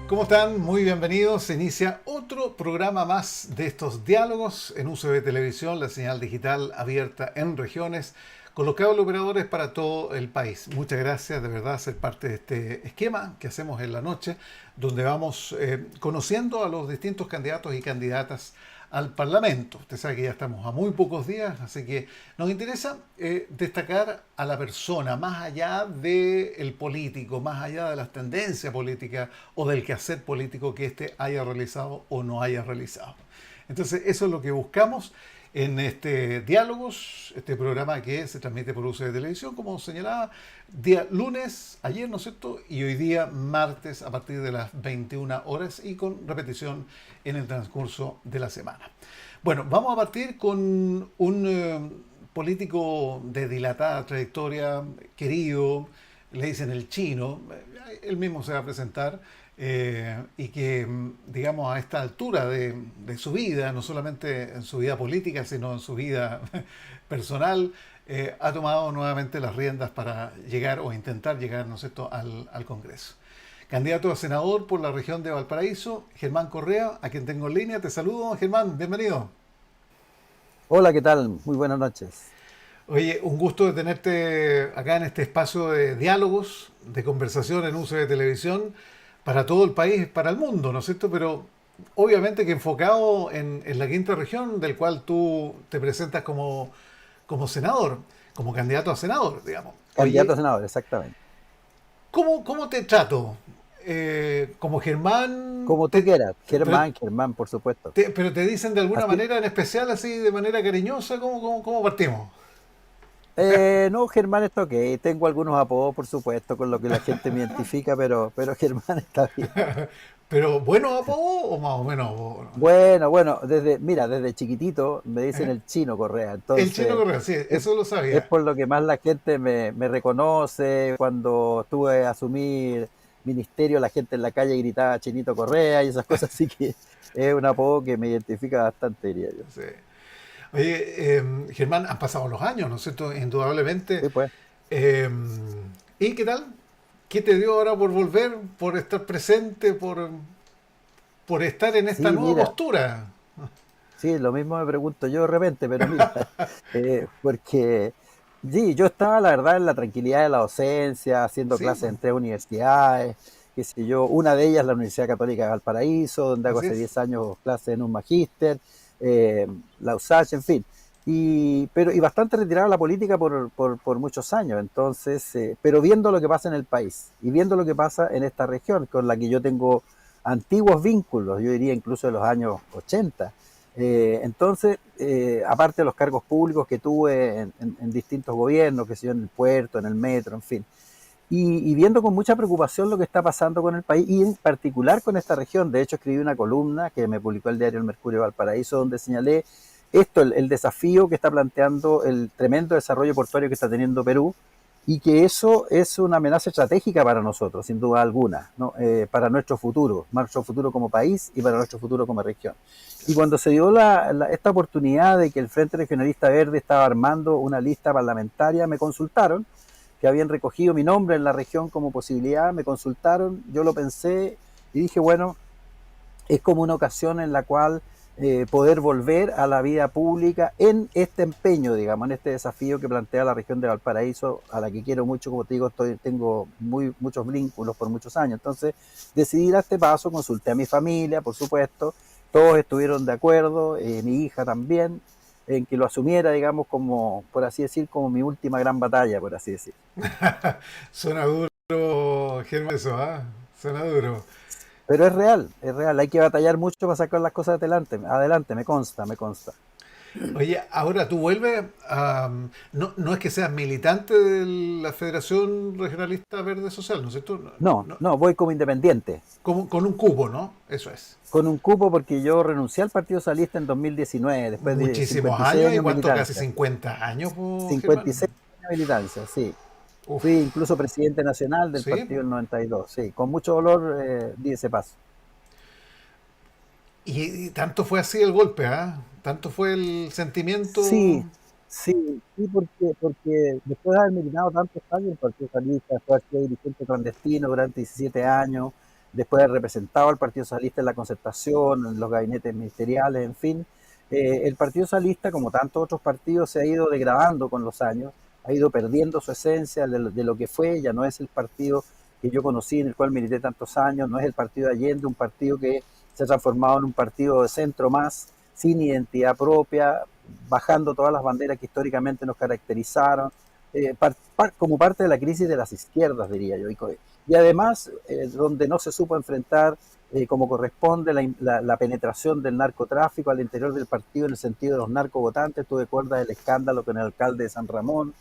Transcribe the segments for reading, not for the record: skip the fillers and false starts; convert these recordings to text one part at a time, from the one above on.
¿Cómo están? Muy bienvenidos. Se inicia otro programa más de estos diálogos en UCB Televisión, la señal digital abierta en regiones, con los cables operadores para todo el país. Muchas gracias de verdad ser parte de este esquema que hacemos en la noche, donde vamos conociendo a los distintos candidatos y candidatas al Parlamento. Usted sabe que ya estamos a muy pocos días, así que nos interesa destacar a la persona, más allá del político, más allá de las tendencias políticas o del quehacer político que éste haya realizado o no haya realizado. Entonces, eso es lo que buscamos en este Diálogos, este programa que se transmite por uso de televisión, como señalaba, día lunes, ayer, ¿no es cierto? Y hoy día martes a partir de las 21 horas y con repetición en el transcurso de la semana. Bueno, vamos a partir con un político de dilatada trayectoria, querido, le dicen el chino, él mismo se va a presentar, y que, digamos, a esta altura de su vida, no solamente en su vida política, sino en su vida personal, ha tomado nuevamente las riendas para llegar o intentar llegar, ¿no es cierto?, al Congreso. Candidato a senador por la región de Valparaíso, Germán Correa, a quien tengo en línea. Te saludo, Germán, bienvenido. Hola, ¿qué tal? Muy buenas noches. Oye, un gusto de tenerte acá en este espacio de diálogos, de conversación en uso de televisión para todo el país, para el mundo, ¿no es cierto? Pero obviamente que enfocado en la quinta región, del cual tú te presentas como senador, como candidato a senador, digamos. Candidato a Oye, senador, exactamente. ¿cómo te trato? Como Germán, Como tú quieras. pero, Germán, Germán, por supuesto. pero te dicen de alguna Así, manera en especial, así de manera cariñosa, ¿cómo partimos? no, Germán está ok. Tengo algunos apodos, por supuesto, con lo que la gente me identifica, pero Germán está bien. Pero ¿buenos apodos o más o menos apodos? Bueno, desde chiquitito me dicen ¿Eh? el Chino Correa, El Chino entonces Correa, sí, es, eso lo es sabía. por lo que más la gente me reconoce. Cuando estuve a asumir ministerio, la gente en la calle gritaba Chinito Correa y esas cosas, así que es un apodo que me identifica bastante, diría yo. Sí. Oye, Germán, han pasado los años, ¿no es cierto? Indudablemente. Sí, pues. Eh, ¿Y qué tal? ¿Qué te dio ahora por volver, por estar presente, por estar en esta Sí, nueva mira, postura? sí, lo mismo me pregunto yo de repente, pero mira, porque sí, yo estaba, la verdad, en la tranquilidad de la docencia, haciendo Sí, clases pues, en tres universidades, qué sé yo, una de ellas la Universidad Católica de Valparaíso, donde hago así hace es. 10 años clases en un magíster, la USACH, en fin. Y bastante retirado de la política por muchos años, entonces, pero viendo lo que pasa en el país y viendo lo que pasa en esta región, con la que yo tengo antiguos vínculos, yo diría incluso de los años 80. Aparte de los cargos públicos que tuve en distintos gobiernos, que sé yo, en el puerto, en el metro, en fin, y viendo con mucha preocupación lo que está pasando con el país y en particular con esta región. De hecho, escribí una columna que me publicó el diario El Mercurio de Valparaíso, donde señalé esto, el desafío que está planteando el tremendo desarrollo portuario que está teniendo Perú, y que eso es una amenaza estratégica para nosotros, sin duda alguna, ¿no? Para nuestro futuro como país y para nuestro futuro como región. Y cuando se dio esta oportunidad de que el Frente Regionalista Verde estaba armando una lista parlamentaria, me consultaron, que habían recogido mi nombre en la región como posibilidad, me consultaron, yo lo pensé y dije, bueno, es como una ocasión en la cual poder volver a la vida pública en este empeño, digamos, en este desafío que plantea la región de Valparaíso, a la que quiero mucho, como te digo, tengo muchos vínculos por muchos años. Entonces decidí dar este paso, consulté a mi familia, por supuesto, todos estuvieron de acuerdo, mi hija también, en que lo asumiera, digamos, como, por así decir, como mi última gran batalla, por así decir. Suena duro, Germán, eso, ¿ah? Suena duro. Pero es real, hay que batallar mucho para sacar las cosas adelante, me consta, me consta. Oye, ahora tú vuelves a... no es que seas militante de la Federación Regionalista Verde Social, ¿no es cierto? No, No, no, voy como independiente, con un cupo, ¿no? Eso es. con un cupo porque yo renuncié al Partido Socialista en 2019, después de Muchísimos 56 años, ¿y años de cuánto? Casi militancia. 50 años, po, 56 Germán. años de militancia, sí. Fui Uf, incluso presidente nacional del sí. partido del 92, sí. Con mucho dolor di ese paso. Y tanto fue así el golpe, ¿ah? Tanto fue el sentimiento. Sí, sí, porque después de haber militado tantos años en el Partido Socialista, después de haber sido dirigente clandestino durante 17 años, después de haber representado al Partido Socialista en la concertación, en los gabinetes ministeriales, en fin. El Partido Socialista, como tantos otros partidos, se ha ido degradando con los años, ha ido perdiendo su esencia de lo que fue, ya no es el partido que yo conocí, en el cual milité tantos años, no es el partido de Allende, un partido que se ha transformado en un partido de centro más, sin identidad propia, bajando todas las banderas que históricamente nos caracterizaron, como parte de la crisis de las izquierdas, diría yo. Y además, donde no se supo enfrentar como corresponde la penetración del narcotráfico al interior del partido en el sentido de los narcovotantes. Tú recuerdas el escándalo con el alcalde de San Ramón,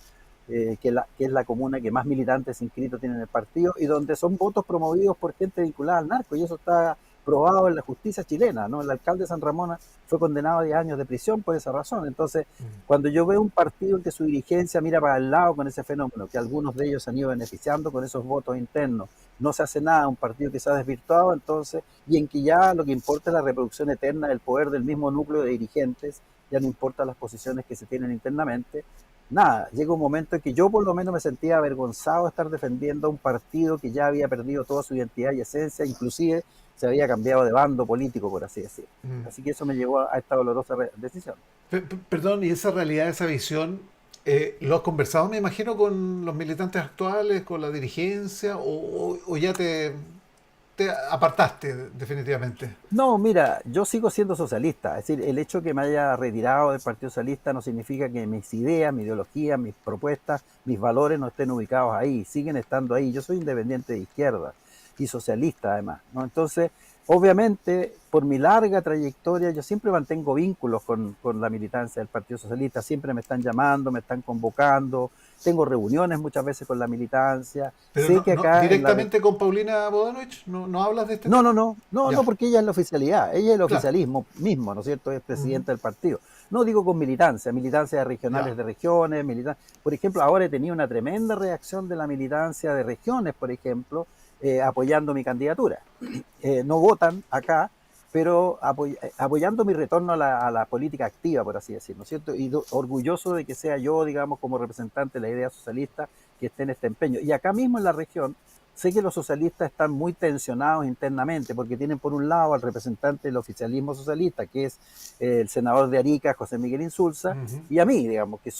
que es la comuna que más militantes inscritos tiene en el partido, y donde son votos promovidos por gente vinculada al narco, y eso está probado en la justicia chilena, ¿no? El alcalde de San Ramón fue condenado a 10 años de prisión por esa razón. Entonces, cuando yo veo un partido en que su dirigencia mira para el lado con ese fenómeno, que algunos de ellos se han ido beneficiando con esos votos internos, no se hace nada, un partido que se ha desvirtuado, entonces, y en que ya lo que importa es la reproducción eterna del poder del mismo núcleo de dirigentes, ya no importa las posiciones que se tienen internamente, nada, llega un momento en que yo por lo menos me sentía avergonzado de estar defendiendo a un partido que ya había perdido toda su identidad y esencia, inclusive se había cambiado de bando político, por así decirlo. Así que eso me llevó a esta dolorosa decisión. Perdón, y esa realidad, esa visión, ¿lo has conversado, me imagino, con los militantes actuales, con la dirigencia, o ya te apartaste definitivamente? No, mira, yo sigo siendo socialista, es decir, el hecho que me haya retirado del Partido Socialista no significa que mis ideas, mi ideología, mis propuestas, mis valores no estén ubicados ahí, siguen estando ahí. Yo soy independiente de izquierda y socialista además, ¿no? Entonces, obviamente, por mi larga trayectoria, yo siempre mantengo vínculos con la militancia del Partido Socialista, siempre me están llamando, me están convocando, tengo reuniones muchas veces con la militancia, Pero sé que acá en la directamente con Paulina Bodanovich, ¿no hablas de este no, tema? no, no, no, Ya, no, porque ella es la oficialidad, ella es el claro. oficialismo mismo, ¿no es cierto? Es Ujú. presidenta del partido. No digo con militancia, militancia de regionales Ya. de regiones, por ejemplo, ahora he tenido una tremenda reacción de la militancia de regiones, por ejemplo, apoyando mi candidatura. No votan acá, pero apoyando mi retorno a la política activa, por así decirlo, ¿no es cierto? Y orgulloso de que sea yo, digamos, como representante de la idea socialista, que esté en este empeño. Y acá mismo en la región, sé que los socialistas están muy tensionados internamente porque tienen por un lado al representante del oficialismo socialista, que es el senador de Arica, José Miguel Insulza, Ujú. y a mí, digamos, que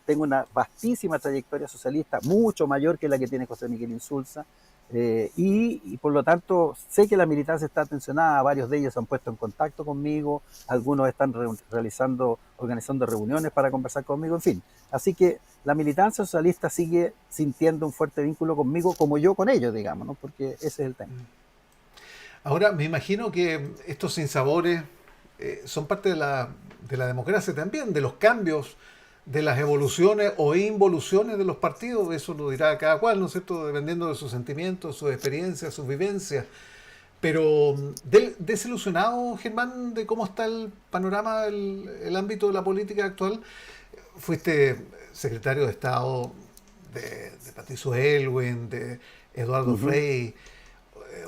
tengo una vastísima trayectoria socialista, mucho mayor que la que tiene José Miguel Insulza, y por lo tanto sé que la militancia está tensionada, varios de ellos se han puesto en contacto conmigo, algunos están organizando reuniones para conversar conmigo, en fin. Así que la militancia socialista sigue sintiendo un fuerte vínculo conmigo, como yo con ellos, digamos, ¿no? Porque ese es el tema. Ahora, me imagino que estos sinsabores son parte de la democracia también, de los cambios, de las evoluciones o involuciones de los partidos. Eso lo dirá cada cual, ¿no es cierto? Dependiendo de sus sentimientos, sus experiencias, sus vivencias. Pero desilusionado, Germán, de cómo está el panorama, el ámbito de la política actual. Fuiste secretario de Estado de Patricio Elwin, de Eduardo Ujú, Frei,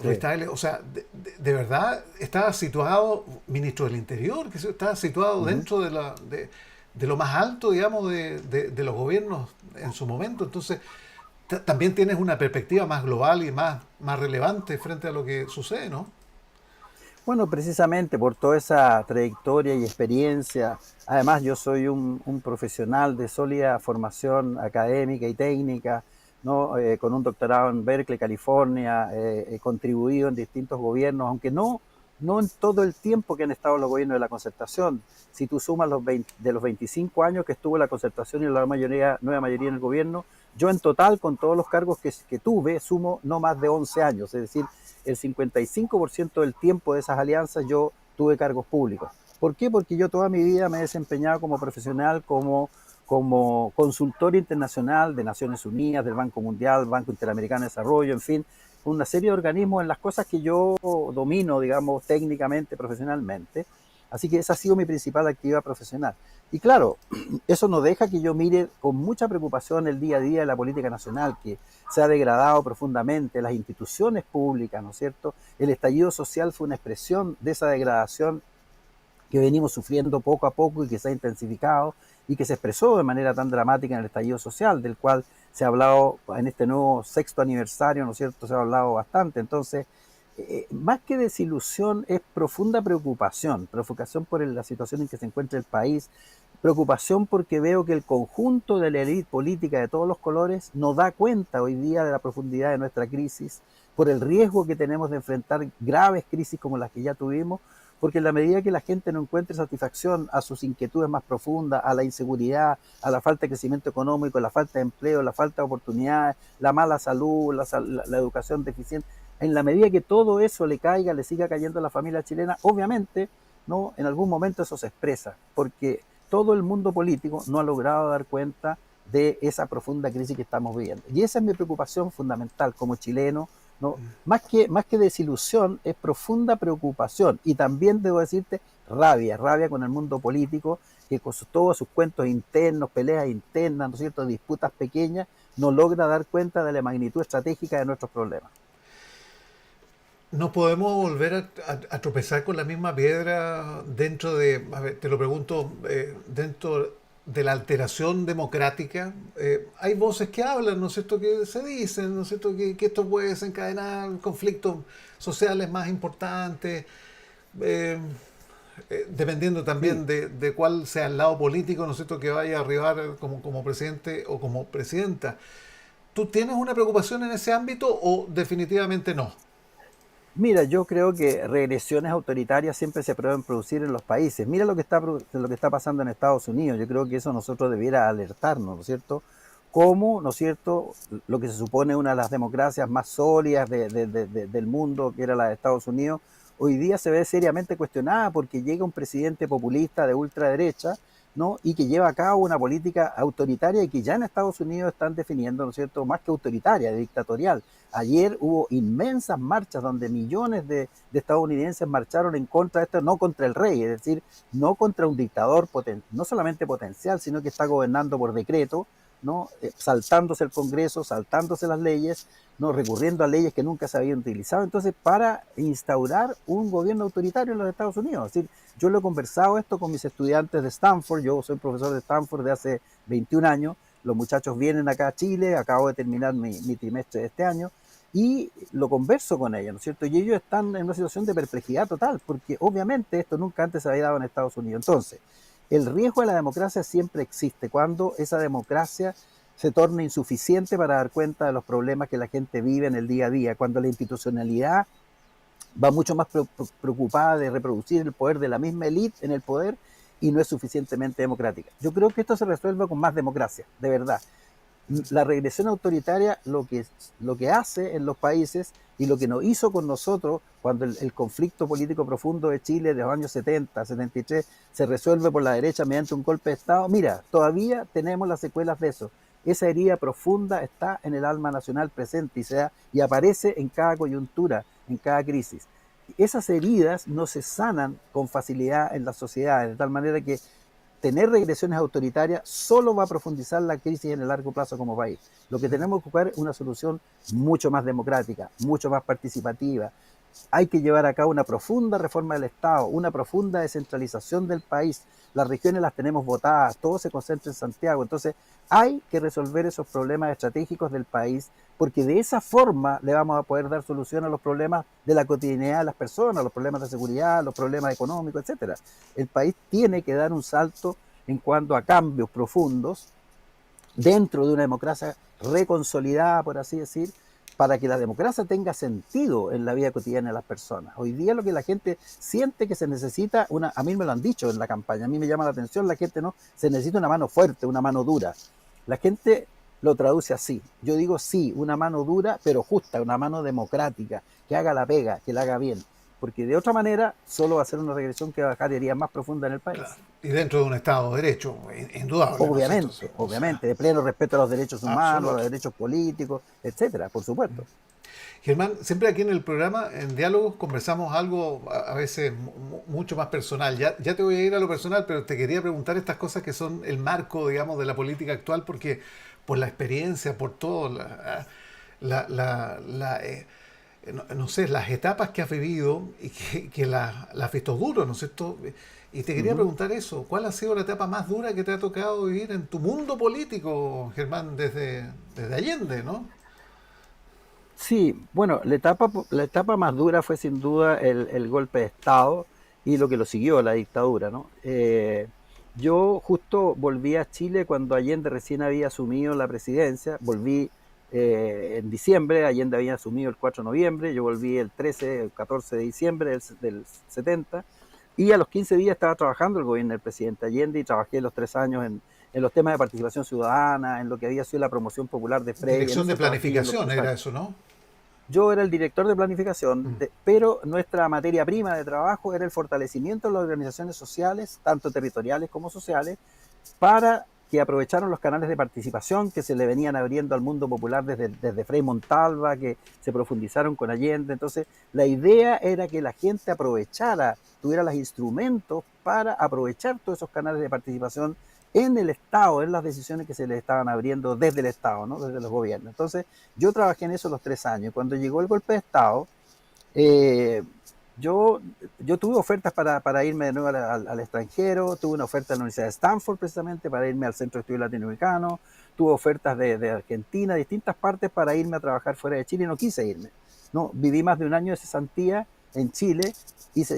Ruiz sí. Tagle, o sea, de verdad estaba situado, ministro del Interior, que estaba situado Ujú. dentro de lo más alto, digamos, de los gobiernos en su momento. Entonces, también tienes una perspectiva más global y más relevante frente a lo que sucede, ¿no? Bueno, precisamente por toda esa trayectoria y experiencia, además yo soy un profesional de sólida formación académica y técnica, ¿no? Con un doctorado en Berkeley, California, he contribuido en distintos gobiernos, aunque no en todo el tiempo que han estado los gobiernos de la concertación. Si tú sumas de los 25 años que estuvo la concertación y la nueva mayoría en el gobierno, yo en total, con todos los cargos que tuve, sumo no más de 11 años, es decir, el 55% del tiempo de esas alianzas yo tuve cargos públicos. ¿Por qué? Porque yo toda mi vida me he desempeñado como profesional, como consultor internacional de Naciones Unidas, del Banco Mundial, Banco Interamericano de Desarrollo, en fin, una serie de organismos en las cosas que yo domino, digamos, técnicamente, profesionalmente. Así que esa ha sido mi principal actividad profesional. Y claro, eso no deja que yo mire con mucha preocupación el día a día de la política nacional, que se ha degradado profundamente, las instituciones públicas, ¿no es cierto? El estallido social fue una expresión de esa degradación que venimos sufriendo poco a poco y que se ha intensificado y que se expresó de manera tan dramática en el estallido social, del cual se ha hablado en este nuevo sexto aniversario, ¿no es cierto? Se ha hablado bastante. Entonces, más que desilusión, es profunda preocupación por la situación en que se encuentra el país, preocupación porque veo que el conjunto de la élite política de todos los colores no da cuenta hoy día de la profundidad de nuestra crisis, por el riesgo que tenemos de enfrentar graves crisis como las que ya tuvimos, porque en la medida que la gente no encuentre satisfacción a sus inquietudes más profundas, a la inseguridad, a la falta de crecimiento económico, la falta de empleo, la falta de oportunidades, la mala salud, la educación deficiente, en la medida que todo eso le caiga, le siga cayendo a la familia chilena, obviamente, ¿no? En algún momento eso se expresa, porque todo el mundo político no ha logrado dar cuenta de esa profunda crisis que estamos viviendo. Y esa es mi preocupación fundamental como chileno, ¿no? Más que desilusión, es profunda preocupación. Y también debo decirte, rabia con el mundo político, que con todos sus cuentos internos, peleas internas, ¿no es cierto?, disputas pequeñas, no logra dar cuenta de la magnitud estratégica de nuestros problemas. ¿No podemos volver a tropezar con la misma piedra dentro de, a ver, te lo pregunto, dentro de la alteración democrática? Hay voces que hablan, ¿no es cierto?, que se dicen, ¿no es cierto?, que esto puede desencadenar conflictos sociales más importantes, eh, dependiendo también Sí. de cuál sea el lado político, ¿no es cierto?, que vaya a arribar como presidente o como presidenta. ¿Tú tienes una preocupación en ese ámbito o definitivamente no? Mira, yo creo que regresiones autoritarias siempre se pueden producir en los países. Mira lo que está pasando en Estados Unidos. Yo creo que eso nosotros debiera alertarnos, ¿no es cierto? Cómo, ¿no es cierto?, lo que se supone una de las democracias más sólidas del mundo, que era la de Estados Unidos, hoy día se ve seriamente cuestionada porque llega un presidente populista de ultraderecha, ¿no? Y que lleva a cabo una política autoritaria y que ya en Estados Unidos están definiendo, ¿no es cierto?, más que autoritaria, dictatorial. Ayer hubo inmensas marchas donde millones de estadounidenses marcharon en contra de esto, no contra el rey, es decir, no contra un dictador no solamente potencial, sino que está gobernando por decreto, ¿no? Saltándose el Congreso, saltándose las leyes, ¿no? Recurriendo a leyes que nunca se habían utilizado, entonces para instaurar un gobierno autoritario en los Estados Unidos. Es decir, yo lo he conversado esto con mis estudiantes de Stanford, yo soy profesor de Stanford de hace 21 años, los muchachos vienen acá a Chile, acabo de terminar mi trimestre de este año, y lo converso con ellos, ¿no es cierto? Y ellos están en una situación de perplejidad total, porque obviamente esto nunca antes se había dado en Estados Unidos. Entonces, el riesgo de la democracia siempre existe cuando esa democracia se torna insuficiente para dar cuenta de los problemas que la gente vive en el día a día, cuando la institucionalidad va mucho más preocupada de reproducir el poder de la misma élite en el poder y no es suficientemente democrática. Yo creo que esto se resuelve con más democracia, de verdad. La regresión autoritaria lo que hace en los países y lo que nos hizo con nosotros cuando el conflicto político profundo de Chile de los años 70, 73 se resuelve por la derecha mediante un golpe de Estado, mira, todavía tenemos las secuelas de eso. Esa herida profunda está en el alma nacional presente y aparece en cada coyuntura, en cada crisis. Esas heridas no se sanan con facilidad en las sociedades, de tal manera que tener regresiones autoritarias solo va a profundizar la crisis en el largo plazo como país. Lo que tenemos que buscar es una solución mucho más democrática, mucho más participativa. Hay que llevar a cabo una profunda reforma del Estado, una profunda descentralización del país. Las regiones las tenemos votadas, todo se concentra en Santiago. Entonces, hay que resolver esos problemas estratégicos del país, porque de esa forma le vamos a poder dar solución a los problemas de la cotidianidad de las personas, los problemas de seguridad, los problemas económicos, etcétera. El país tiene que dar un salto en cuanto a cambios profundos dentro de una democracia reconsolidada, por así decir, para que la democracia tenga sentido en la vida cotidiana de las personas. Hoy día lo que la gente siente que se necesita, a mí me lo han dicho en la campaña, a mí me llama la atención, la gente no, se necesita una mano fuerte, una mano dura. La gente lo traduce así, yo digo sí, una mano dura, pero justa, una mano democrática, que haga la pega, que la haga bien, porque de otra manera solo va a ser una regresión que va a dejar heridas más profundas en el país. Claro. Y dentro de un Estado de Derecho, indudable, ¿no es cierto? Obviamente, O sea, obviamente, de pleno respeto a los derechos humanos, a los absoluto. derechos políticos, etcétera, por supuesto. Germán, siempre aquí en el programa, en Diálogos, conversamos algo a veces mucho más personal. Ya te voy a ir a lo personal, pero te quería preguntar estas cosas que son el marco, digamos, de la política actual, porque por la experiencia, por todo, no sé, las etapas que has vivido y que las has visto duro, ¿no es cierto? Y te quería Ujú. preguntar eso, ¿cuál ha sido la etapa más dura que te ha tocado vivir en tu mundo político, Germán, desde Allende, ¿no? Sí, bueno, la etapa más dura fue sin duda el golpe de Estado y lo que lo siguió, la dictadura, ¿no? Yo justo volví a Chile cuando Allende recién había asumido la presidencia, volví en diciembre, Allende había asumido el 4 de noviembre, yo volví el 13, el 14 de diciembre del 70, y a los 15 días estaba trabajando el gobierno del presidente Allende y trabajé los 3 años en los temas de participación ciudadana, en lo que había sido la promoción popular de Frey, en Dirección de eso trabajé yo los planificación tres era años. eso, ¿no? Yo era el director de planificación, Mm. pero nuestra materia prima de trabajo era el fortalecimiento de las organizaciones sociales, tanto territoriales como sociales, para que aprovecharan los canales de participación que se le venían abriendo al mundo popular desde Frei Montalva, que se profundizaron con Allende. Entonces, la idea era que la gente aprovechara, tuviera los instrumentos para aprovechar todos esos canales de participación en el Estado, en las decisiones que se le estaban abriendo desde el Estado, ¿no? Desde los gobiernos. Entonces, yo trabajé en eso los 3 años. Cuando llegó el golpe de Estado, eh, yo, yo tuve ofertas para irme de nuevo al extranjero, tuve una oferta de la Universidad de Stanford precisamente para irme al Centro de Estudios Latinoamericanos, tuve ofertas de Argentina, de distintas partes para irme a trabajar fuera de Chile y no quise irme. No, viví más de un año de cesantía en Chile,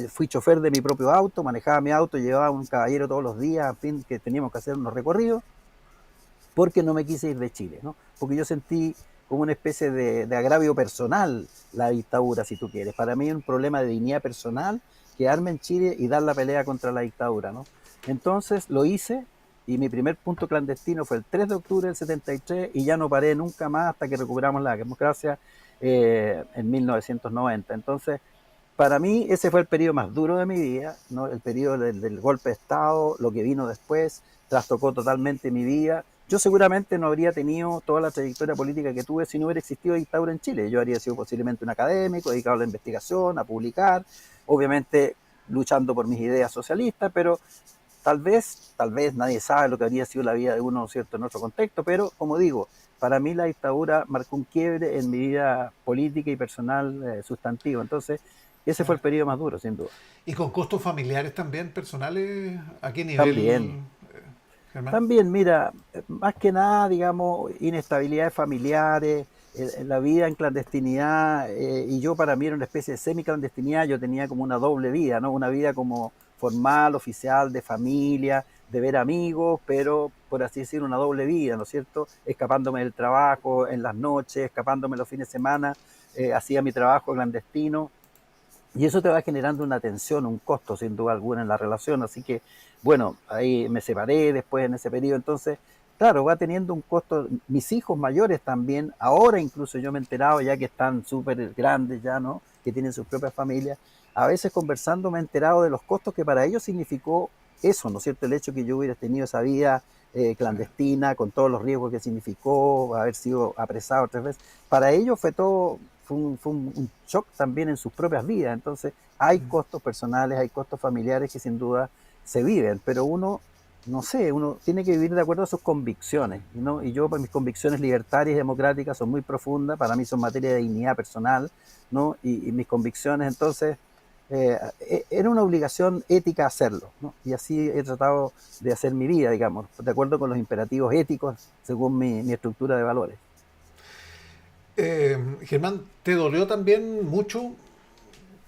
fui chofer de mi propio auto, manejaba mi auto, llevaba un caballero todos los días, en fin, que teníamos que hacer unos recorridos porque no me quise ir de Chile, ¿no? Porque yo sentí como una especie de agravio personal la dictadura, si tú quieres. Para mí es un problema de dignidad personal quedarme en Chile y dar la pelea contra la dictadura, ¿no? Entonces lo hice y mi primer punto clandestino fue el 3 de octubre del 73 y ya no paré nunca más hasta que recuperamos la democracia en 1990. Entonces, para mí ese fue el periodo más duro de mi vida, ¿no? El periodo del golpe de Estado, lo que vino después, trastocó totalmente mi vida. Yo seguramente no habría tenido toda la trayectoria política que tuve si no hubiera existido dictadura en Chile. Yo habría sido posiblemente un académico, dedicado a la investigación, a publicar, obviamente luchando por mis ideas socialistas, pero tal vez nadie sabe lo que habría sido la vida de uno, ¿cierto?, en otro contexto, pero como digo, para mí la dictadura marcó un quiebre en mi vida política y personal sustantivo. Entonces, ese fue el periodo más duro, sin duda. Y con costos familiares también, personales, ¿a qué También, nivel, Germán? también, mira, más que nada, digamos, inestabilidades familiares, la vida en clandestinidad, y yo para mí era una especie de semiclandestinidad, yo tenía como una doble vida, ¿no? Una vida como formal, oficial, de familia, de ver amigos, pero por así decir, una doble vida, ¿no es cierto? Escapándome del trabajo en las noches, escapándome los fines de semana, hacía mi trabajo clandestino, y eso te va generando una tensión, un costo sin duda alguna en la relación. Así que, bueno, ahí me separé después en ese periodo. Entonces, claro, va teniendo un costo. Mis hijos mayores también, ahora incluso yo me he enterado ya que están súper grandes ya, ¿no? Que tienen sus propias familias. A veces conversando me he enterado de los costos que para ellos significó eso, ¿no es cierto? El hecho que yo hubiera tenido esa vida clandestina, con todos los riesgos que significó, haber sido apresado 3 veces. Para ellos fue todo, fue un shock también en sus propias vidas. Entonces, hay costos personales, hay costos familiares que sin duda se viven, pero uno, no sé, uno tiene que vivir de acuerdo a sus convicciones, ¿no? Y yo, pues, mis convicciones libertarias y democráticas son muy profundas, para mí son materia de dignidad personal, ¿no? Y mis convicciones, entonces, era una obligación ética hacerlo, ¿no? Y así he tratado de hacer mi vida, digamos, de acuerdo con los imperativos éticos, según mi estructura de valores. Germán, ¿te dolió también mucho?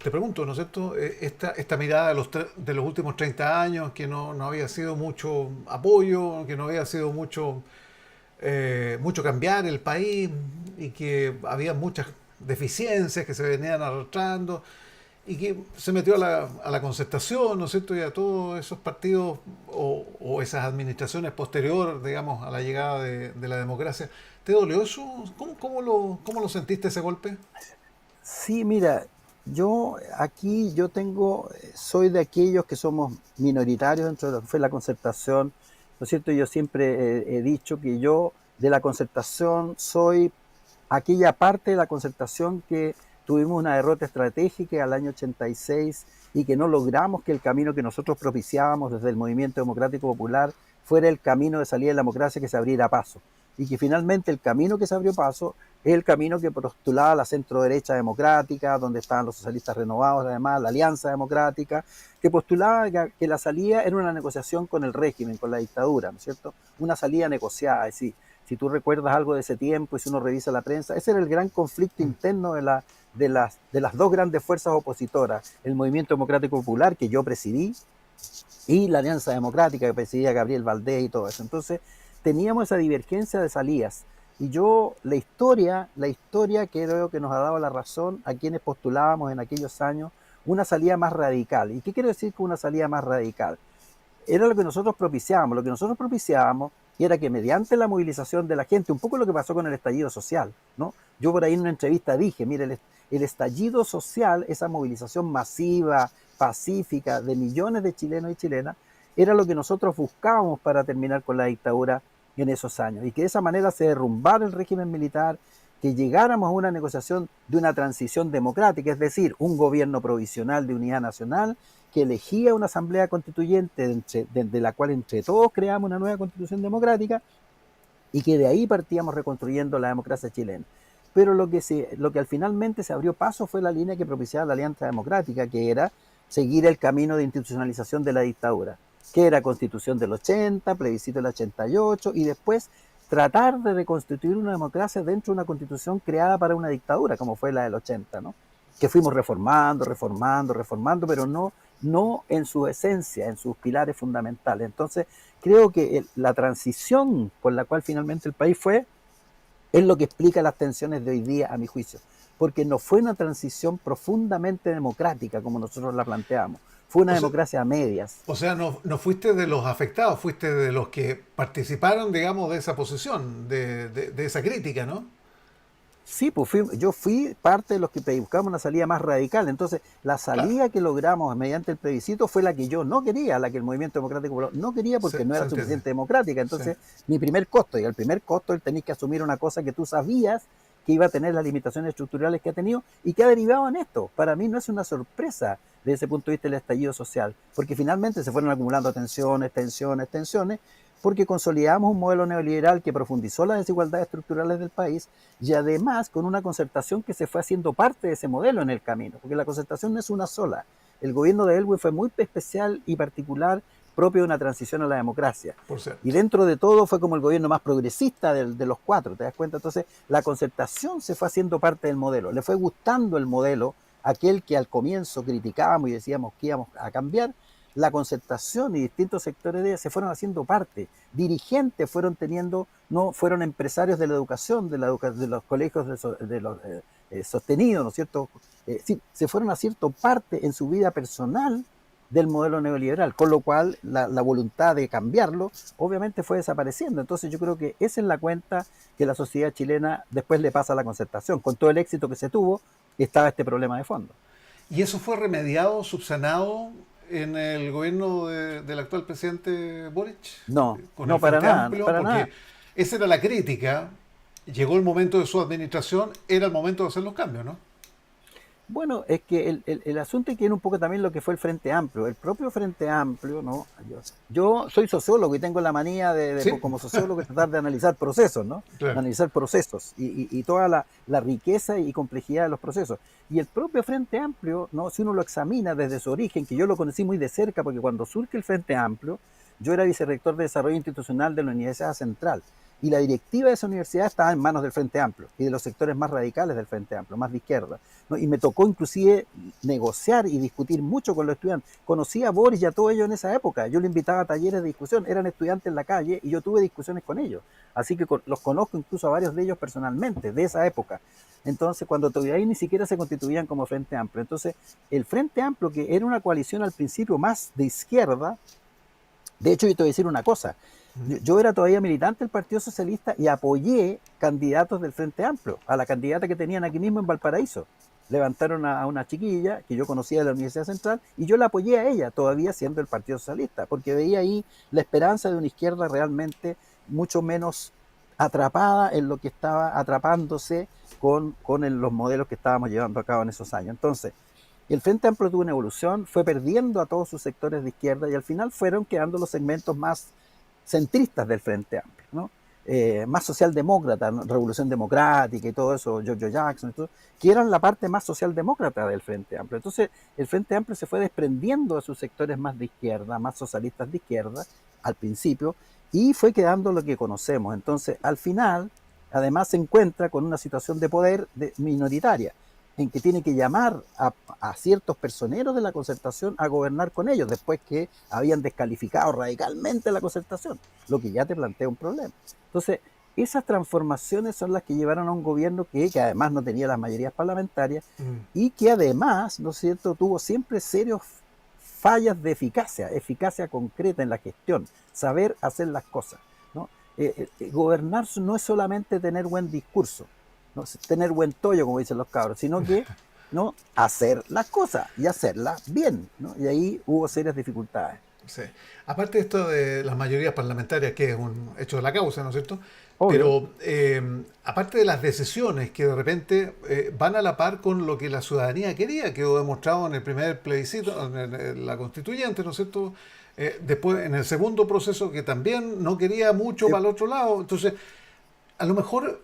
Te pregunto, ¿no es cierto? Esta mirada de los últimos 30 años, que no había sido mucho apoyo, que no había sido mucho cambiar el país y que había muchas deficiencias que se venían arrastrando y que se metió a la concertación, ¿no es cierto? Y a todos esos partidos o esas administraciones posteriores, digamos, a la llegada de la democracia. ¿Te dolió eso? ¿Cómo lo sentiste ese golpe? Sí, mira, yo aquí yo tengo, soy de aquellos que somos minoritarios dentro de lo que fue la concertación, ¿no es cierto? Yo siempre he dicho que yo de la concertación soy aquella parte de la concertación que tuvimos una derrota estratégica al año 86 y que no logramos que el camino que nosotros propiciábamos desde el Movimiento Democrático Popular fuera el camino de salida de la democracia que se abriera paso. Y que finalmente el camino que se abrió paso es el camino que postulaba la centro derecha democrática, donde estaban los socialistas renovados, además, la Alianza Democrática, que postulaba que la salida era una negociación con el régimen, con la dictadura, ¿no es cierto? Una salida negociada, es decir, Si tú recuerdas algo de ese tiempo y si uno revisa la prensa, ese era el gran conflicto interno de las dos grandes fuerzas opositoras, el Movimiento Democrático Popular, que yo presidí, y la Alianza Democrática, que presidía Gabriel Valdés y todo eso. Entonces, teníamos esa divergencia de salidas. Y yo, la historia creo que nos ha dado la razón a quienes postulábamos en aquellos años una salida más radical. ¿Y qué quiero decir con una salida más radical? Era lo que nosotros propiciábamos. Lo que nosotros propiciábamos era que mediante la movilización de la gente, un poco lo que pasó con el estallido social, ¿no? Yo por ahí en una entrevista dije, mire, el estallido social, esa movilización masiva, pacífica de millones de chilenos y chilenas, era lo que nosotros buscábamos para terminar con la dictadura en esos años. Y que de esa manera se derrumbara el régimen militar, que llegáramos a una negociación de una transición democrática, es decir, un gobierno provisional de unidad nacional que elegía una asamblea constituyente de la cual entre todos creamos una nueva constitución democrática y que de ahí partíamos reconstruyendo la democracia chilena. Pero lo que al finalmente se abrió paso fue la línea que propiciaba la Alianza Democrática, que era seguir el camino de institucionalización de la dictadura, que era Constitución del 80, plebiscito del 88 y después tratar de reconstituir una democracia dentro de una constitución creada para una dictadura, como fue la del 80, ¿no? Que fuimos reformando, pero no en su esencia, en sus pilares fundamentales. Entonces, creo que la transición por la cual finalmente el país fue, es lo que explica las tensiones de hoy día, a mi juicio, porque no fue una transición profundamente democrática como nosotros la planteamos, fue una democracia a medias. O sea, no fuiste de los afectados, fuiste de los que participaron, digamos, de esa posición, de esa crítica, ¿no? Sí, pues yo fui parte de los que buscamos una salida más radical. Entonces, la Claro, salida que logramos mediante el plebiscito fue la que yo no quería, la que el Movimiento Democrático Popular no quería porque no se era entiende. suficiente democrática. Sí. Entonces, mi primer costo, y el primer costo, tenéis que asumir una cosa que tú sabías que iba a tener las limitaciones estructurales que ha tenido y que ha derivado en esto. Para mí no es una sorpresa desde ese punto de vista el estallido social, porque finalmente se fueron acumulando tensiones, porque consolidamos un modelo neoliberal que profundizó las desigualdades estructurales del país y además con una concertación que se fue haciendo parte de ese modelo en el camino, porque la concertación no es una sola. El gobierno de Elwin fue muy especial y particular, propio de una transición a la democracia. Por Y cierto. dentro de todo fue como el gobierno más progresista de los cuatro, ¿te das cuenta? Entonces la concertación se fue haciendo parte del modelo, le fue gustando el modelo, aquel que al comienzo criticábamos y decíamos que íbamos a cambiar. La concertación y distintos sectores de ella se fueron haciendo parte, dirigentes fueron teniendo, no fueron empresarios de la educación, de los colegios de los sostenidos, ¿no es cierto? Sí, se fueron haciendo parte en su vida personal del modelo neoliberal, con lo cual la voluntad de cambiarlo obviamente fue desapareciendo. Entonces yo creo que esa es la cuenta que la sociedad chilena después le pasa a la concertación. Con todo el éxito que se tuvo, estaba este problema de fondo. ¿Y eso fue remediado, subsanado en el gobierno del actual presidente Boric? No, Con el no para Frente nada, no Amplio, para nada. porque esa era la crítica. Llegó el momento de su administración, era el momento de hacer los cambios, ¿no? Bueno, es que el asunto es que era un poco también lo que fue el Frente Amplio. El propio Frente Amplio, ¿no? Yo soy sociólogo y tengo la manía Sí, como sociólogo, de tratar de analizar procesos, ¿no? De claro. analizar procesos y toda la riqueza y complejidad de los procesos. Y el propio Frente Amplio, ¿no? Si uno lo examina desde su origen, que yo lo conocí muy de cerca, porque cuando surge el Frente Amplio, yo era vicerrector de Desarrollo Institucional de la Universidad Central. Y la directiva de esa universidad estaba en manos del Frente Amplio y de los sectores más radicales del Frente Amplio, más de izquierda, ¿no? Y me tocó inclusive negociar y discutir mucho con los estudiantes. Conocí a Boris y a todos ellos en esa época. Yo lo invitaba a talleres de discusión. Eran estudiantes en la calle y yo tuve discusiones con ellos. Así que los conozco incluso a varios de ellos personalmente, de esa época. Entonces, cuando todavía ahí ni siquiera se constituían como Frente Amplio. Entonces, el Frente Amplio, que era una coalición al principio más de izquierda, de hecho, yo te voy a decir una cosa. Yo era todavía militante del Partido Socialista y apoyé candidatos del Frente Amplio, a la candidata que tenían aquí mismo en Valparaíso. Levantaron a una chiquilla que yo conocía de la Universidad Central y yo la apoyé a ella, todavía siendo el Partido Socialista, porque veía ahí la esperanza de una izquierda realmente mucho menos atrapada en lo que estaba atrapándose con los modelos que estábamos llevando a cabo en esos años. Entonces, el Frente Amplio tuvo una evolución, fue perdiendo a todos sus sectores de izquierda y al final fueron quedando los segmentos más centristas del Frente Amplio, ¿no? Más socialdemócrata, ¿no? Revolución Democrática y todo eso, George Jackson, y todo, que eran la parte más socialdemócrata del Frente Amplio. Entonces, el Frente Amplio se fue desprendiendo de sus sectores más de izquierda, más socialistas de izquierda, al principio, y fue quedando lo que conocemos. Entonces, al final, además se encuentra con una situación de poder minoritaria, en que tiene que llamar a ciertos personeros de la Concertación a gobernar con ellos, después que habían descalificado radicalmente la Concertación, lo que ya te plantea un problema. Entonces, esas transformaciones son las que llevaron a un gobierno que además no tenía las mayorías parlamentarias y que además, ¿no es cierto?, tuvo siempre serios fallas de eficacia concreta en la gestión, saber hacer las cosas, ¿no? Gobernar no es solamente tener buen discurso, no tener buen tollo, como dicen los cabros, sino que, ¿no?, hacer las cosas y hacerlas bien, ¿no? Y ahí hubo serias dificultades. Sí. Aparte de esto de las mayorías parlamentarias, que es un hecho de la causa, ¿no es cierto? Obvio. Pero aparte de las decisiones que de repente van a la par con lo que la ciudadanía quería, quedó demostrado en el primer plebiscito, en la constituyente, ¿no es cierto? Después, en el segundo proceso, que también no quería mucho para el otro lado. Entonces, a lo mejor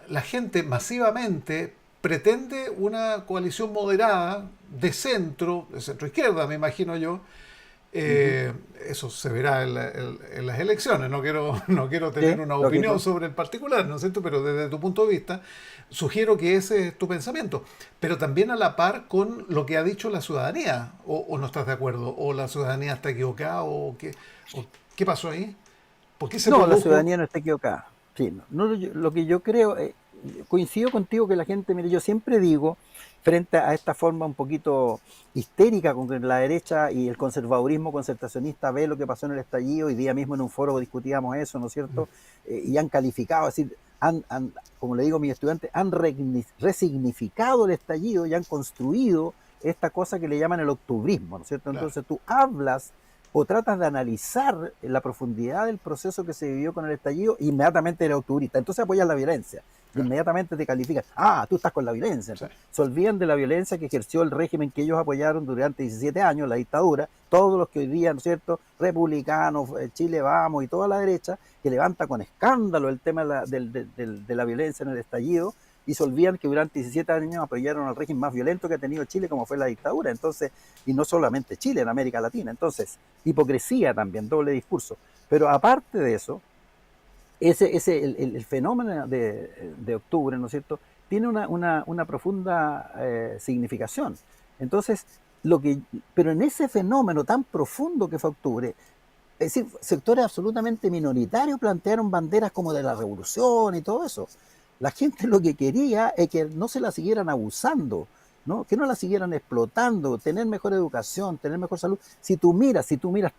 la gente masivamente pretende una coalición moderada de centro izquierda, me imagino yo. Eso se verá en las elecciones. No quiero tener Sí, una opinión lógico. sobre el particular, ¿no es cierto? Pero desde tu punto de vista, sugiero que ese es tu pensamiento. Pero también a la par con lo que ha dicho la ciudadanía. O no estás de acuerdo? ¿O la ciudadanía está equivocada? ¿O qué pasó ahí? ¿Por qué se No, la produjo? ciudadanía no está equivocada. Sí, lo que yo creo, coincido contigo que la gente, mire, yo siempre digo, frente a esta forma un poquito histérica con que la derecha y el conservadurismo concertacionista ve lo que pasó en el estallido, y día mismo en un foro discutíamos eso, ¿no es cierto? Y han calificado, es decir, como le digo a mis estudiantes, han resignificado el estallido y han construido esta cosa que le llaman el octubrismo, ¿no es cierto? Claro, Entonces tú hablas o tratas de analizar la profundidad del proceso que se vivió con el estallido, inmediatamente eres octubrista. Entonces apoyas la violencia. claro. Inmediatamente te califican. Ah, tú estás con la violencia. Sí, Se olvidan de la violencia que ejerció el régimen que ellos apoyaron durante 17 años, la dictadura. Todos los que hoy día, ¿no es cierto?, republicanos, Chile Vamos y toda la derecha, que levanta con escándalo el tema de la violencia en el estallido, y se olvidan que durante 17 años apoyaron al régimen más violento que ha tenido Chile, como fue la dictadura. Entonces, y no solamente Chile, en América Latina. Entonces, hipocresía también, doble discurso. Pero aparte de eso, el fenómeno de octubre, ¿no es cierto?, tiene una profunda significación. Entonces, pero en ese fenómeno tan profundo que fue octubre, es decir, sectores absolutamente minoritarios plantearon banderas como de la revolución y todo eso. La gente lo que quería es que no se la siguieran abusando, ¿no? Que no la siguieran explotando, tener mejor educación, tener mejor salud. Si tú miras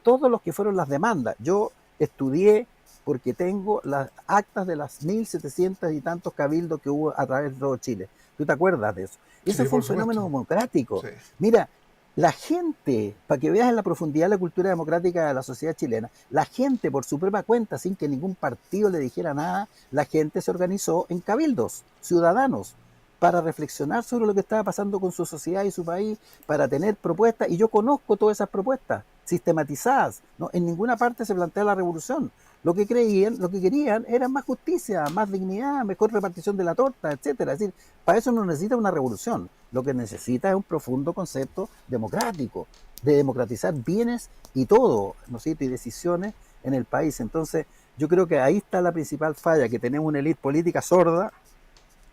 todos los que fueron las demandas, yo estudié porque tengo las actas de las 1.700 y tantos cabildos que hubo a través de todo Chile. ¿Tú te acuerdas de eso? Ese sí, fue por un fenómeno supuesto. democrático. Sí. Mira, la gente, para que veas en la profundidad de la cultura democrática de la sociedad chilena, la gente por su propia cuenta, sin que ningún partido le dijera nada, la gente se organizó en cabildos ciudadanos para reflexionar sobre lo que estaba pasando con su sociedad y su país, para tener propuestas, y yo conozco todas esas propuestas sistematizadas, ¿no? En ninguna parte se plantea la revolución. Lo que querían era más justicia, más dignidad, mejor repartición de la torta, etcétera. Es decir, para eso no necesita una revolución. Lo que necesita es un profundo concepto democrático, de democratizar bienes y todo, ¿no es cierto?, y decisiones en el país. Entonces, yo creo que ahí está la principal falla, que tenemos una élite política sorda,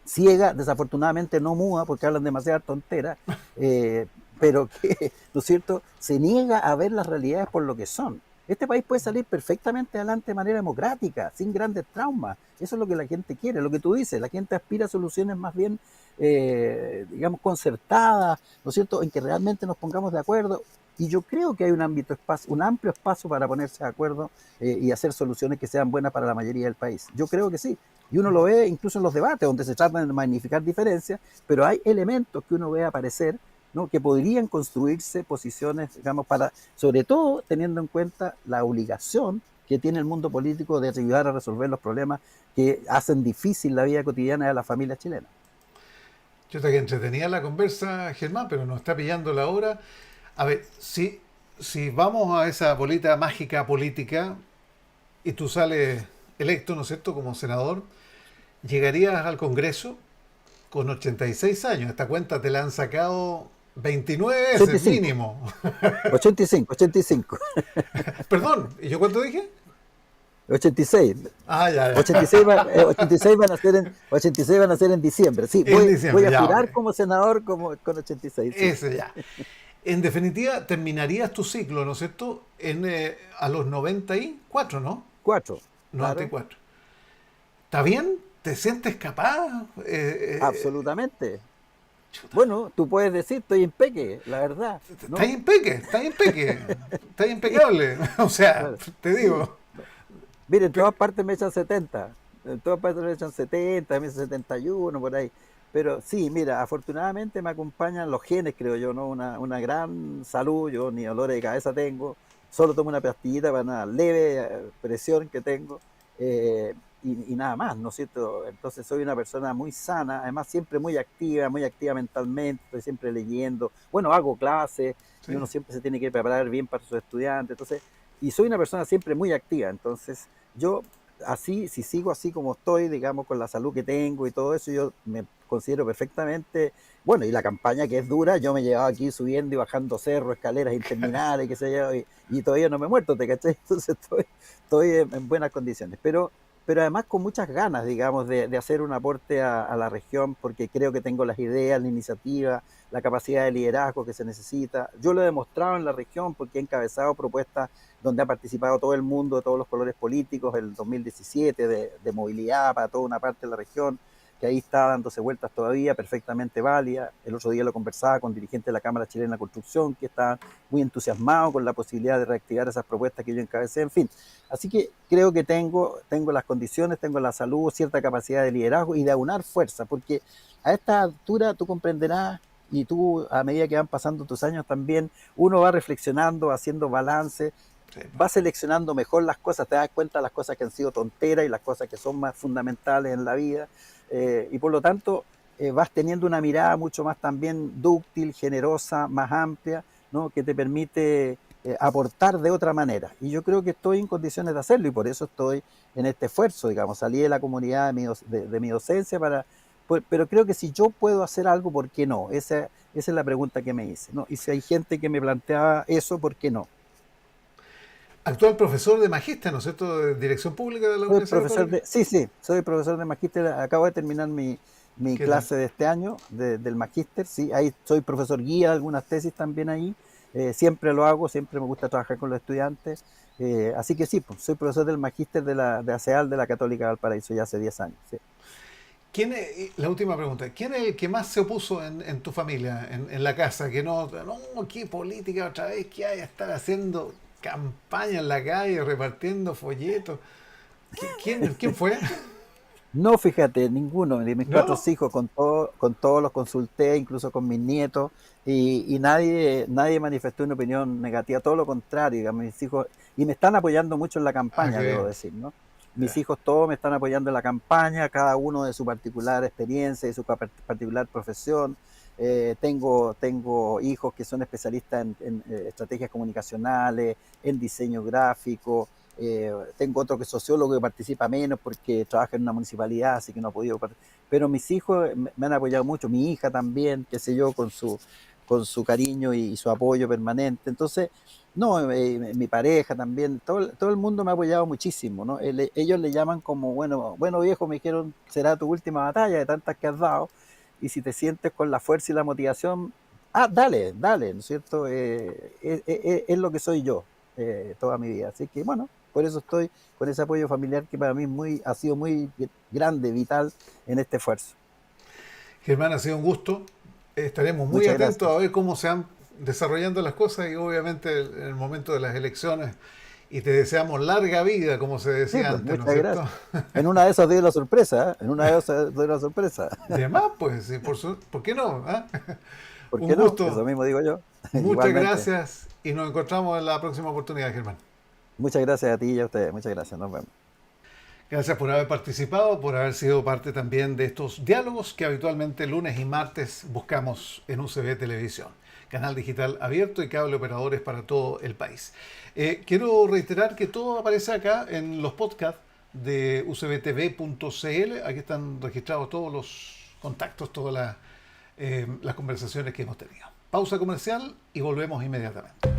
ciega, desafortunadamente no muda, porque hablan demasiadas tonteras, pero que, ¿no es cierto?, se niega a ver las realidades por lo que son. Este país puede salir perfectamente adelante de manera democrática, sin grandes traumas. Eso es lo que la gente quiere, lo que tú dices. La gente aspira a soluciones más bien, digamos, concertadas, ¿no es cierto?, en que realmente nos pongamos de acuerdo. Y yo creo que hay un amplio espacio para ponerse de acuerdo y hacer soluciones que sean buenas para la mayoría del país. Yo creo que sí. Y uno lo ve incluso en los debates, donde se tratan de magnificar diferencias, pero hay elementos que uno ve aparecer, ¿no?, que podrían construirse posiciones, digamos, sobre todo teniendo en cuenta la obligación que tiene el mundo político de ayudar a resolver los problemas que hacen difícil la vida cotidiana de las familias chilenas. Yo te que entretenía la conversa, Germán, pero nos está pillando la hora. A ver, si vamos a esa bolita mágica política y tú sales electo, ¿no es cierto?, como senador, llegarías al Congreso con 86 años. Esta cuenta te la han sacado 29 veces 85, mínimo. 85, 85. Perdón, ¿y yo cuánto dije? 86. Ah, ya, ya. 86, 86 van a ser en 86 van a ser en diciembre. Sí, En voy diciembre, a ya, ok. aspirar como senador con 86, sí. Ese ya. En definitiva, terminarías tu ciclo, ¿no es cierto? A los 94, ¿no? 4, noventa y claro, cuatro. ¿Está bien? ¿Te sientes capaz? absolutamente. Chuta. Bueno, tú puedes decir, estoy en peque, la verdad, Estás ¿no? impeque, estás impeque, estás Sí, impecable. O sea, claro, te sí. digo. Mira, en Pe- todas partes me echan 70, en todas partes me echan 70, me echan 71, por ahí. Pero sí, mira, afortunadamente me acompañan los genes, creo yo, ¿no? Una gran salud, yo ni dolores de cabeza tengo, solo tomo una pastillita para una leve presión que tengo, y nada más, ¿no es cierto? Entonces soy una persona muy sana, además siempre muy activa mentalmente, estoy siempre leyendo, bueno, hago clases y Sí. uno siempre se tiene que preparar bien para sus estudiantes, entonces, y soy una persona siempre muy activa, entonces yo así, si sigo así como estoy, digamos, con la salud que tengo y todo eso, yo me considero perfectamente, bueno, y la campaña que es dura, yo me he llevado aquí subiendo y bajando cerros, escaleras interminables, qué sé yo, y todavía no me he muerto, ¿te cachai? Entonces estoy en buenas condiciones, pero además con muchas ganas, digamos, de hacer un aporte a la región, porque creo que tengo las ideas, la iniciativa, la capacidad de liderazgo que se necesita. Yo lo he demostrado en la región porque he encabezado propuestas donde ha participado todo el mundo de todos los colores políticos, el 2017 de movilidad para toda una parte de la región, que ahí está dándose vueltas todavía, perfectamente válida. El otro día lo conversaba con dirigentes de la Cámara Chilena de Construcción, que está muy entusiasmado con la posibilidad de reactivar esas propuestas que yo encabecé, en fin. Así que creo que tengo las condiciones, tengo la salud, cierta capacidad de liderazgo y de aunar fuerza, porque a esta altura tú comprenderás y tú a medida que van pasando tus años también, uno va reflexionando, haciendo balance, Sí, vas seleccionando mejor las cosas, te das cuenta de las cosas que han sido tonteras y las cosas que son más fundamentales en la vida, y por lo tanto vas teniendo una mirada mucho más también dúctil, generosa, más amplia, ¿no? Que te permite aportar de otra manera. Y yo creo que estoy en condiciones de hacerlo y por eso estoy en este esfuerzo, digamos, salí de la comunidad de mi docencia pero creo que si yo puedo hacer algo, ¿por qué no? Esa es la pregunta que me hice, ¿no? Y si hay gente que me planteaba eso, ¿por qué no? actual profesor de magíster, ¿no es cierto?, de Dirección Pública de la Soy Universidad profesor Católica. de, sí, sí, soy profesor de magíster, acabo de terminar mi ¿Qué tal? clase de este año del magíster, sí, ahí soy profesor guía de algunas tesis también ahí, siempre lo hago, siempre me gusta trabajar con los estudiantes, así que sí, pues, soy profesor del magíster de ASEAL de la Católica de Valparaíso ya hace 10 años, sí. La última pregunta, ¿quién es el que más se opuso en tu familia, en la casa? Que no, qué política otra vez, que hay a estar haciendo campaña en la calle, repartiendo folletos. ¿Quién fue? No, fíjate, ninguno de mis cuatro ¿No? hijos, con todos los consulté, incluso con mis nietos, y nadie manifestó una opinión negativa, todo lo contrario, digamos, mis hijos, y me están apoyando mucho en la Ah, campaña, qué debo bien. decir, ¿no? Mis Ya. hijos todos me están apoyando en la campaña, cada uno de su particular experiencia y su particular profesión. Tengo hijos que son especialistas en estrategias comunicacionales, en diseño gráfico, tengo otro que es sociólogo que participa menos porque trabaja en una municipalidad, así que no ha podido pero mis hijos me han apoyado mucho, mi hija también, qué sé yo, con su cariño y su apoyo permanente. Entonces, no, mi pareja también, todo el mundo me ha apoyado muchísimo, ¿no? Ellos le llaman como, bueno viejo, me dijeron, será tu última batalla de tantas que has dado, y si te sientes con la fuerza y la motivación, dale, ¿no es cierto? Es lo que soy yo toda mi vida. Así que bueno, por eso estoy con ese apoyo familiar que para mí ha sido muy grande, vital en este esfuerzo. Germán, ha sido un gusto. Estaremos muy Muchas atentos gracias. a ver cómo se van desarrollando las cosas y obviamente en el momento de las elecciones. Y te deseamos larga vida, como se Sí, decía pues antes, ¿no es muchas cierto? gracias. En una de esas doy la sorpresa, ¿eh? En una de esas doy la sorpresa. De más, pues, sí, ¿por qué no? ¿Ah? ¿Por Un qué no? gusto, Eso mismo digo yo. muchas Igualmente. gracias y nos encontramos en la próxima oportunidad, Germán. Muchas gracias a ti y a ustedes. Muchas gracias. Nos vemos. Gracias por haber participado, por haber sido parte también de estos diálogos que habitualmente lunes y martes buscamos en UCB Televisión, canal digital abierto y cable operadores para todo el país. Quiero reiterar que todo aparece acá en los podcasts de ucbtv.cl. Aquí están registrados todos los contactos, todas las conversaciones que hemos tenido. Pausa comercial y volvemos inmediatamente.